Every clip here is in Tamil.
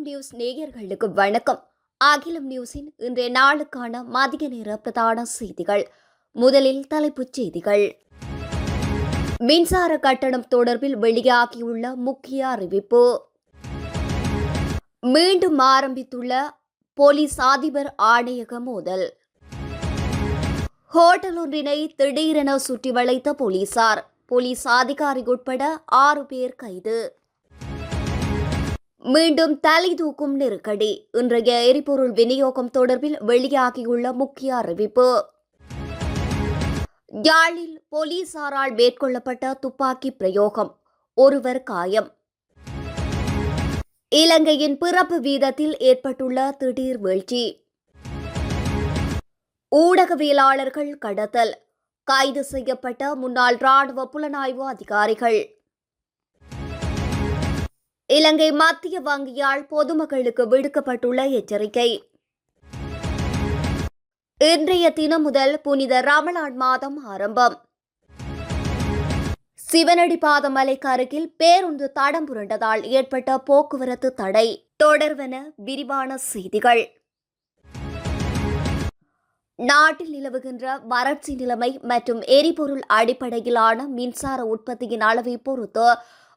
நியூஸ் நேயர்களுக்கு வணக்கம். அகிலம் நியூஸின் இன்றைய நாளுக்கான மதிய நேர பிரதான செய்திகள். முதலில் தலைப்புச் செய்திகள். மின்சார கட்டணம் தொடர்பில் வெளியாகியுள்ள முக்கிய அறிவிப்பு. மீண்டும் ஆரம்பித்துள்ள போலீஸ் அதிபர் ஆணையக மோதல். ஹோட்டல் ஒன்றினை திடீரென சுற்றி வளைத்த போலீசார். போலீஸ் அதிகாரி உட்பட 6 பேர் கைது. மீண்டும் தலை தூக்கும் நெருக்கடி. இன்றைய எரிபொருள் விநியோகம் தொடர்பில் வெளியாகியுள்ள முக்கிய அறிவிப்பு. யாழில் போலீசாரால் மேற்கொள்ளப்பட்ட துப்பாக்கி பிரயோகம், ஒருவர் காயம். இலங்கையின் பிறப்பு வீதத்தில் ஏற்பட்டுள்ள திடீர் வீழ்ச்சி. ஊடகவியலாளர்கள் கடத்தல், கைது செய்யப்பட்ட முன்னாள் ராணுவ புலனாய்வு அதிகாரிகள். இலங்கை மத்திய வங்கியால் பொதுமக்களுக்கு விடுக்கப்பட்டுள்ள எச்சரிக்கை. இன்றைய தினம் முதல் புனித ரமலான் மாதம் ஆரம்பம். சிவனடிபாத மலைக்கு அருகில் பேருந்து தடம் புரண்டதால் ஏற்பட்ட போக்குவரத்து தடை. தொடர்வன விரிவான செய்திகள். நாட்டில் நிலவுகின்ற வறட்சி நிலைமை மற்றும் எரிபொருள் அடிப்படையிலான மின்சார உற்பத்தியின் அளவை பொறுத்து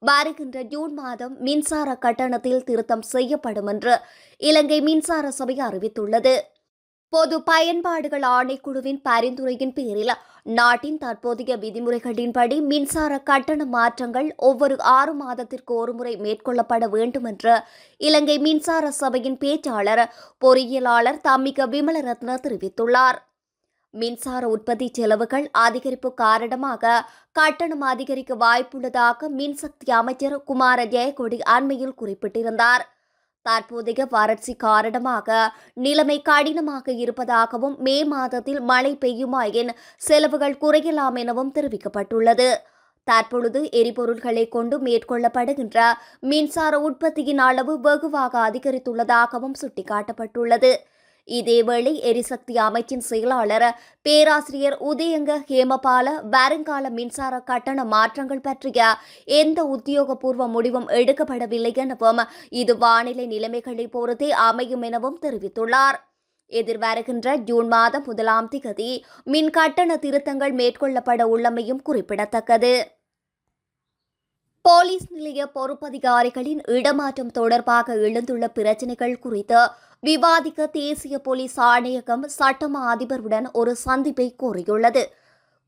வருகின்ற ஜூன் மாதம் மின்சார கட்டணத்தில் திருத்தம் செய்யப்படும் என்று இலங்கை மின்சார சபை அறிவித்துள்ளது. பொது பயன்பாடுகள் ஆணைக்குழுவின் பரிந்துரையின் பேரில் நாட்டின் தற்போதைய விதிமுறைகளின்படி மின்சார கட்டண மாற்றங்கள் ஒவ்வொரு 6 மாதத்திற்கு ஒருமுறை மேற்கொள்ளப்பட வேண்டும் என்று இலங்கை மின்சார சபையின் பேச்சாளர் பொறியியலாளர் தம்மிக விமலரத்ன தெரிவித்துள்ளார். மின்சார உற்பத்தி செலவுகள் அதிகரிப்பு காரணமாக கட்டணம் அதிகரிக்க வாய்ப்புள்ளதாக மின்சக்தி அமைச்சர் குமார ஜெயக்கொடி அண்மையில் குறிப்பிட்டிருந்தார். தற்போதைய வறட்சி காரணமாக நிலைமை கடினமாக இருப்பதாகவும் மே மாதத்தில் மழை பெய்யுமாயின் செலவுகள் குறையலாம் எனவும் தெரிவிக்கப்பட்டுள்ளது. தற்பொழுது எரிபொருள்களை கொண்டு மேற்கொள்ளப்படுகின்ற மின்சார உற்பத்தியின் அளவு வெகுவாக அதிகரித்துள்ளதாகவும் சுட்டிக்காட்டப்பட்டுள்ளது. இதேவேளை எரிசக்தி அமைச்சின் செயலாளர் பேராசிரியர் உதயங்க ஹேமபால வருங்கால மின்சார கட்டண மாற்றங்கள் பற்றிய எந்த உத்தியோகபூர்வ முடிவும் எடுக்கப்படவில்லை எனவும் இது வானிலை நிலைமைகளை பொறுத்தே அமையும் எனவும் தெரிவித்துள்ளார். எதிர்வருகின்ற ஜூன் மாதம் 1ஆம் தேதி மின் கட்டண திருத்தங்கள் மேற்கொள்ளப்பட உள்ளமையும் குறிப்பிடத்தக்கது. போலீஸ் நிலைய பொறுப்பதிகாரிகளின் இடமாற்றம் தொடர்பாக எழுந்துள்ள பிரச்சினைகள் குறித்து விவாதிக்க தேசிய போலீஸ் ஆணையகம் சட்டமா அதிபருடன் ஒரு சந்திப்பை கோரியுள்ளது.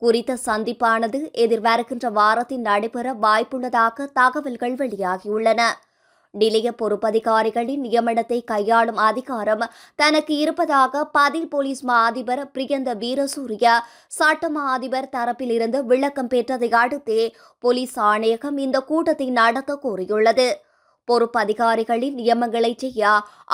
குறித்த சந்திப்பானது எதிர்வருகின்ற வாரத்தில் நடைபெற வாய்ப்புள்ளதாக தகவல்கள் வெளியாகியுள்ளன. நிலைய பொறுப்பதிகாரிகளின் நியமனத்தை கையாளும் அதிகாரம் தனக்கு இருப்பதாக பதில் போலீஸ் மா அதிபர் பிரியந்த வீரசூரிய சட்டமா அதிபர் தரப்பில் இருந்து விளக்கம் பெற்றதை அடுத்தே போலீஸ் ஆணையகம் இந்த கூட்டத்தை நடத்த கோரியுள்ளது. பொறுப்பு அதிகாரிகளின் நியமங்களை செய்ய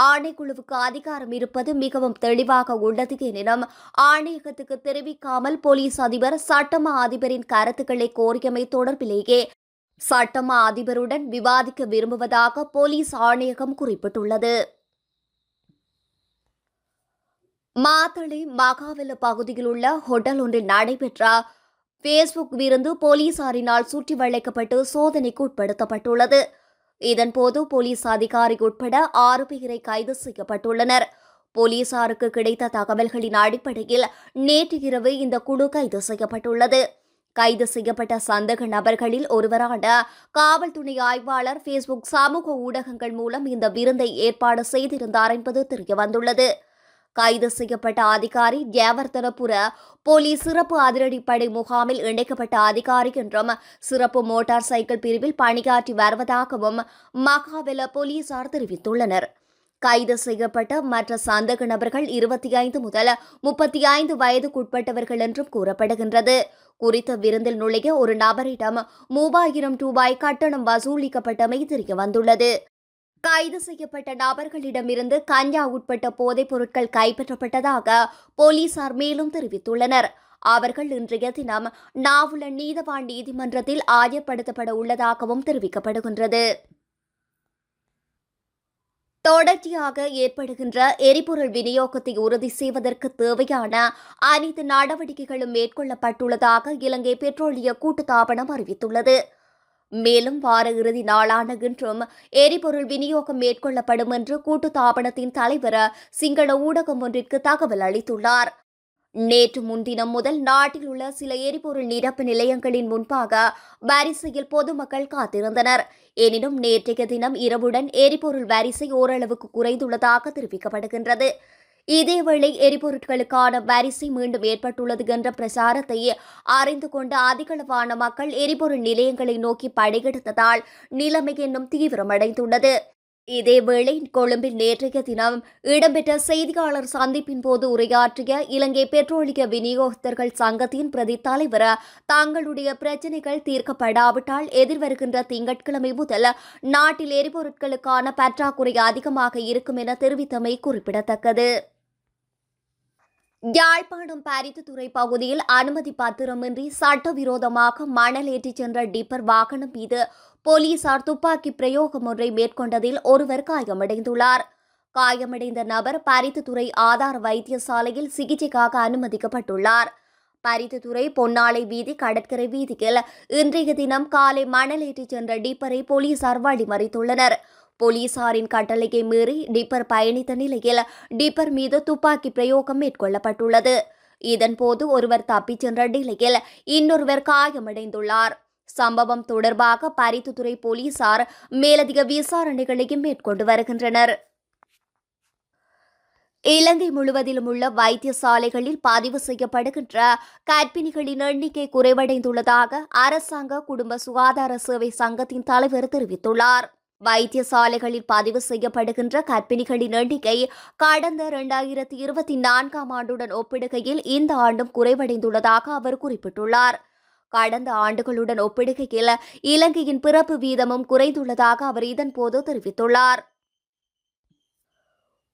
ஆணைக்குழுவுக்கு அதிகாரம் இருப்பது மிகவும் தெளிவாக உள்ளது எனினும் ஆணையகத்துக்கு தெரிவிக்காமல் போலீஸ் அதிபர் சட்டமா அதிபரின் கருத்துக்களை கோரியமை தொடர்பிலேயே சட்டமா அதிபருடன் விவாதிக்க விரும்புவதாக போலீஸ் ஆணையகம் குறிப்பிட்டுள்ளது. மாத்தளை மகாவெல பகுதியில் உள்ள ஹோட்டல் ஒன்றில் நடைபெற்ற பேஸ்புக் விருந்து போலீசாரினால் சுற்றி வளைக்கப்பட்டு சோதனைக்கு உட்படுத்தப்பட்டுள்ளது. இதன்போது போலீஸ் அதிகாரி உட்பட 6 பேரை கைது செய்யப்பட்டுள்ளனர். போலீசாருக்கு கிடைத்த தகவல்களின் அடிப்படையில் நேற்று இரவு இந்த குழு கைது செய்யப்பட்டுள்ளது. கைது செய்யப்பட்ட சந்தேக நபர்களில் ஒருவரான காவல் துணை ஆய்வாளர் பேஸ்புக் சமூக ஊடகங்கள் மூலம் இந்த விருந்தை ஏற்பாடு செய்திருந்தார் என்பது தெரியவந்துள்ளது. கைது செய்யப்பட்ட அதிகாரி ஜெயவர்தனபுர போலீஸ் சிறப்பு அதிரடிப்படை முகாமில் இணைக்கப்பட்ட அதிகாரி என்றும் சிறப்பு மோட்டார் சைக்கிள் பிரிவில் பணியாற்றி வருவதாகவும் மகாவெல போலீசார் தெரிவித்துள்ளனர். கைது செய்யப்பட்ட மற்ற சந்தேக நபர்கள் 25 முதல் 35 வயதுக்குட்பட்டவர்கள் என்றும் கூறப்படுகின்றது. குறித்த விருந்தில் நுழைய ஒரு நபரிடம் 3000 ரூபாய் கட்டணம் வசூலிக்கப்பட்டமை தெரியவந்துள்ளது. கைது செய்யப்பட்ட நபர்களிடமிருந்து கஞ்சா உட்பட்ட போதைப் பொருட்கள் கைப்பற்றப்பட்டதாக போலீசார் மேலும் தெரிவித்துள்ளனர். அவர்கள் இன்றைய தினம் நாவுல நீதவான் நீதிமன்றத்தில் ஆஜர்படுத்தப்பட உள்ளதாகவும் தெரிவிக்கப்படுகின்றது. தொடர்ச்சியாக ஏற்படுகின்ற எரிபொருள் விநியோகத்தை உறுதி செய்வதற்கு தேவையான அனைத்து நடவடிக்கைகளும் மேற்கொள்ளப்பட்டுள்ளதாக இலங்கை பெட்ரோலிய கூட்டுத்தாபனம் அறிவித்துள்ளது. மேலும் வார இறுதி நாளான இன்றும் எரிபொருள் விநியோகம் மேற்கொள்ளப்படும் என்று கூட்டுத்தாபனத்தின் தலைவர் சிங்கள ஊடகம் ஒன்றிற்கு தகவல் அளித்துள்ளார். நேற்று முன்தினம் முதல் நாட்டில் உள்ள சில எரிபொருள் நிரப்பு நிலையங்களின் முன்பாக வரிசையில் பொதுமக்கள் காத்திருந்தனர். எனினும் நேற்றைய தினம் இரவுடன் எரிபொருள் வரிசை ஓரளவுக்கு குறைந்துள்ளதாக தெரிவிக்கப்படுகின்றது. இதேவேளை எரிபொருட்களுக்கான வரிசை மீண்டும் ஏற்பட்டுள்ளது என்ற பிரசாரத்தை அறிந்து கொண்ட அதிகளவான மக்கள் எரிபொருள் நிலையங்களை நோக்கி படையெடுத்ததால் நிலைமை இன்னும் தீவிரமடைந்துள்ளது. இதேவேளை கொழும்பில் நேற்றைய தினம் இடம்பெற்ற செய்தியாளர் சந்திப்பின் போது உரையாற்றிய இலங்கை பெட்ரோலிய விநியோகஸ்தர்கள் சங்கத்தின் பிரதி தலைவர் தங்களுடைய பிரச்சினைகள் தீர்க்கப்படாவிட்டால் எதிர்வருகின்ற திங்கட்கிழமை முதல் நாட்டில் எரிபொருட்களுக்கான பற்றாக்குறை அதிகமாக இருக்கும் என தெரிவித்தமை குறிப்பிடத்தக்கது. யாழ்ப்பாணம் பரித்துத்துறை பகுதியில் அனுமதி பத்திரமின்றி சட்டவிரோதமாக மணல் ஏற்றிச் சென்ற டிப்பர் வாகனம் மீது போலீசார் துப்பாக்கி பிரயோகம் ஒன்றை மேற்கொண்டதில் ஒருவர் காயமடைந்துள்ளார். காயமடைந்த நபர் பரித்துத்துறை ஆதார வைத்தியசாலையில் சிகிச்சைக்காக அனுமதிக்கப்பட்டுள்ளார். பரித்துத்துறை பொன்னாலை வீதி கடற்கரை வீதியில் இன்றைய தினம் காலை மணல் ஏற்றிச் சென்ற டிப்பரை போலீசார் வழிமறித்துள்ளனர். போலீசாரின் கட்டளையை மீறி டிப்பர் பயணித்த நிலையில் டிப்பர் மீது துப்பாக்கி பிரயோகம் மேற்கொள்ளப்பட்டுள்ளது. இதன்போது ஒருவர் தப்பிச் சென்ற நிலையில் இன்னொருவர் காயமடைந்துள்ளார். சம்பவம் தொடர்பாக பரித்துத்துறை போலீசார் மேலதிக விசாரணைகளையும் மேற்கொண்டு வருகின்றனர். இலங்கை முழுவதிலும் உள்ள வைத்தியசாலைகளில் பதிவு செய்யப்படுகின்ற கர்ப்பிணிகளின் எண்ணிக்கை குறைவடைந்துள்ளதாக அரசாங்க குடும்ப சுகாதார சேவை சங்கத்தின் தலைவர் தெரிவித்துள்ளார். வைத்தியசாலைகளில் பதிவு செய்யப்படுகின்ற கர்ப்பிணிகளின் எண்ணிக்கை கடந்த 2024 ஆண்டுடன் ஒப்பிடுகையில் இந்த ஆண்டும் குறைவடைந்துள்ளதாக அவர் குறிப்பிட்டுள்ளார். கடந்த ஆண்டுகளுடன் ஒப்பிடுகையில் இலங்கையின் பிறப்பு வீதமும் குறைந்துள்ளதாக அவர் இதன்போது தெரிவித்துள்ளார்.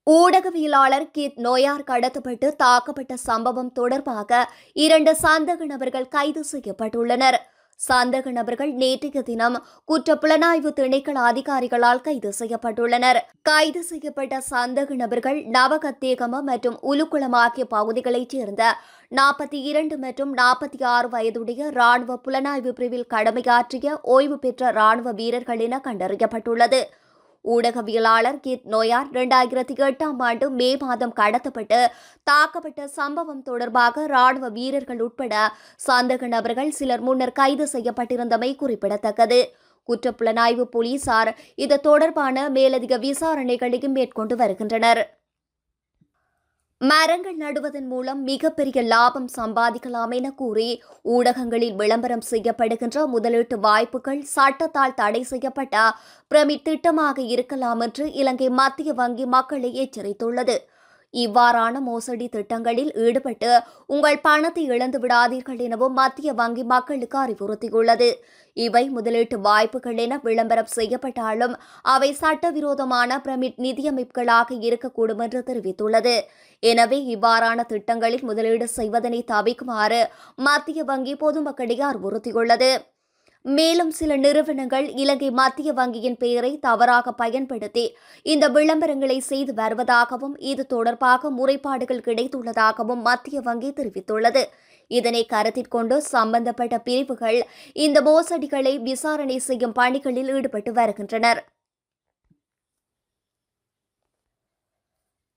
ஊடகவியலாளர் கித் நோயார் கடத்தப்பட்டு தாக்கப்பட்ட சம்பவம் தொடர்பாக 2 சந்தேக நபர்கள் கைது செய்யப்பட்டுள்ளனர். சந்தேக நபர்கள் நேற்றைய தினம் குற்றப்புலனாய்வு திணைக்கள அதிகாரிகளால் கைது செய்யப்பட்டுள்ளனர். கைது செய்யப்பட்ட சந்தேக நபர்கள் நவகத்தேகம மற்றும் உலுக்குளம் ஆகிய பகுதிகளைச் சேர்ந்த 42 மற்றும் 46 வயதுடைய ராணுவ புலனாய்வு பிரிவில் கடமையாற்றிய ஓய்வு பெற்ற ராணுவ வீரர்கள் என கண்டறியப்பட்டுள்ளது. ஊடகவியலாளர் கித் நோயார் 2008 ஆண்டு மே மாதம் கடத்தப்பட்டு தாக்கப்பட்ட சம்பவம் தொடர்பாக ராணுவ வீரர்கள் உட்பட சந்தேக நபர்கள் சிலர் முன்னர் கைது செய்யப்பட்டிருந்தமை குறிப்பிடத்தக்கது. குற்றப்புலனாய்வு போலீசார் இது தொடர்பான மேலதிக விசாரணைகளையும் மேற்கொண்டு வருகின்றனர். மரங்கள் நடுவதன் மூலம் மிகப்பெரிய லாபம் சம்பாதிக்கலாம் என கூறி ஊடகங்களில் விளம்பரம் செய்யப்படுகின்ற முதலீட்டு வாய்ப்புகள் சட்டத்தால் தடை செய்யப்பட்ட பிரமிட் திட்டமாக இருக்கலாம் என்று இலங்கை மத்திய வங்கி மக்களை எச்சரித்துள்ளது. இவ்வாறான மோசடி திட்டங்களில் ஈடுபட்டு உங்கள் பணத்தை இழந்து விடாதீர்கள் எனவும் மத்திய வங்கி மக்களுக்கு அறிவுறுத்தியுள்ளது. இவை முதலீட்டு வாய்ப்புகள் என விளம்பரம் செய்யப்பட்டாலும் அவை சட்டவிரோதமான பிரமிட் நிதியமைப்புகளாக இருக்கக்கூடும் என்று தெரிவித்துள்ளது. எனவே இவ்வாறான திட்டங்களில் முதலீடு செய்வதனை தவிர்க்குமாறு மத்திய வங்கி பொதுமக்களை அறிவுறுத்தியுள்ளது. மேலும் சில நிறுவனங்கள் இலங்கை மத்திய வங்கியின் பெயரை தவறாக பயன்படுத்தி இந்த விளம்பரங்களை செய்து வருவதாகவும் இது தொடர்பாக முறைப்பாடுகள் கிடைத்துள்ளதாகவும் மத்திய வங்கி தெரிவித்துள்ளது. இதனை கருத்தில் கொண்டு சம்பந்தப்பட்ட பிரிவுகள் இந்த மோசடிகளை விசாரணை செய்யும் பணிகளில் ஈடுபட்டு வருகின்றனர்.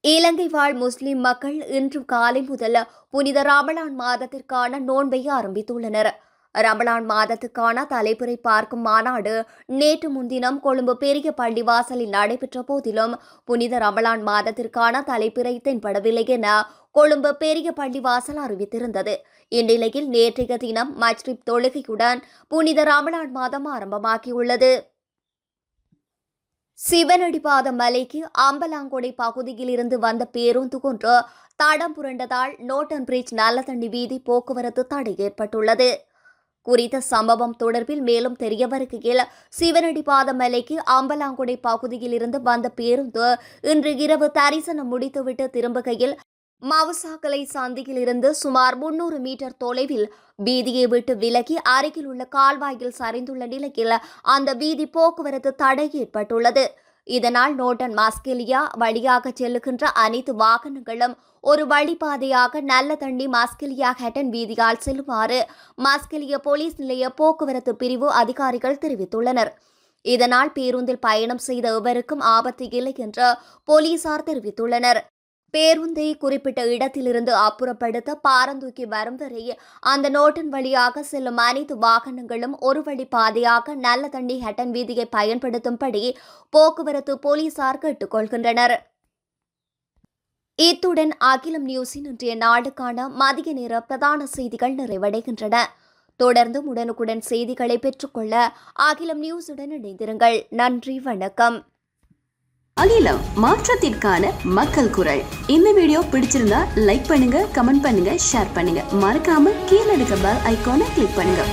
இலங்கை வாழ் முஸ்லிம் மக்கள் இன்று காலை முதல் புனித ரமலான் மாதத்திற்கான நோன்பை ஆரம்பித்துள்ளனர். ரமலான் மாதத்துக்கான தலைப்புரை பார்க்கும் மாநாடு நேற்று முன்தினம் கொழும்பு பெரிய பள்ளிவாசலில் நடைபெற்ற போதிலும் புனித ரமலான் மாதத்திற்கான தலைப்புரை தென்படவில்லை என கொழும்பு பெரிய பள்ளிவாசல் அறிவித்திருந்தது. இந்நிலையில் நேற்றைய தினம் மஜ்ரிப் தொழுகையுடன் புனித ரமலான் மாதம் ஆரம்பமாகியுள்ளது. சிவனடிபாத மலைக்கு அம்பலாங்கொடை பகுதியில் இருந்து வந்த பேருந்து கொன்று தடம் புரண்டதால் நோட்டன் பிரிட்ஜ் நல்லதண்ணி வீதி போக்குவரத்து தடை ஏற்பட்டுள்ளது. குறித்த சம்பவம் தொடர்பில் மேலும் தெரிய வருகையில் சிவனடிபாத மலைக்கு அம்பலாங்கொடை பகுதியில் இருந்து வந்த பேருந்து இன்று இரவு தரிசனம் முடித்துவிட்டு திரும்புகையில் மவுசாக்கலை சந்தியில் இருந்து சுமார் 300 மீட்டர் தொலைவில் வீதியை விட்டு விலகி அருகில் உள்ள கால்வாயில் சரிந்துள்ள நிலையில் அந்த வீதி போக்குவரத்து தடை ஏற்பட்டுள்ளது. இதனால் நோட்டன் மாஸ்கெலியா வழியாக செல்லுகின்ற அனைத்து வாகனங்களும் ஒரு வழிபாதையாக நல்லதண்டி மாஸ்கெலியா ஹட்டன் வீதியால் செல்லுமாறு மாஸ்கெலியா போலீஸ் நிலைய போக்குவரத்து பிரிவு அதிகாரிகள் தெரிவித்துள்ளனர். இதனால் பேருந்தில் பயணம் செய்த எவருக்கும் ஆபத்து இல்லை என்று போலீசார் தெரிவித்துள்ளனர். பேருந்தை குறிப்பிட்ட இடத்திலிருந்து அப்புறப்படுத்த பாரந்தூக்கி வரும் வரை அந்த நோட்டின் வழியாக செல்லும் அனைத்து வாகனங்களும் ஒரு வழி பாதையாக நல்லதண்டி ஹட்டன் வீதியை பயன்படுத்தும்படி போக்குவரத்து போலீசார் கேட்டுக்கொள்கின்றனர். இத்துடன் அகிலம் நியூஸின் இன்றைய நாளுக்கான மதிய நேர பிரதான செய்திகள் நிறைவடைகின்றன. தொடர்ந்து உடனுக்குடன் செய்திகளை பெற்றுக்கொள்ள அகிலம் நியூஸுடன் இணைந்திருங்கள். நன்றி, வணக்கம். அகிலம், மாற்றத்திற்கான மக்கள் குரல். இந்த வீடியோ பிடிச்சிருந்தா லைக் பண்ணுங்க, கமெண்ட் பண்ணுங்க, ஷேர் பண்ணுங்க. மறக்காம கீழே இருக்க பெல் ஐகானை கிளிக் பண்ணுங்க.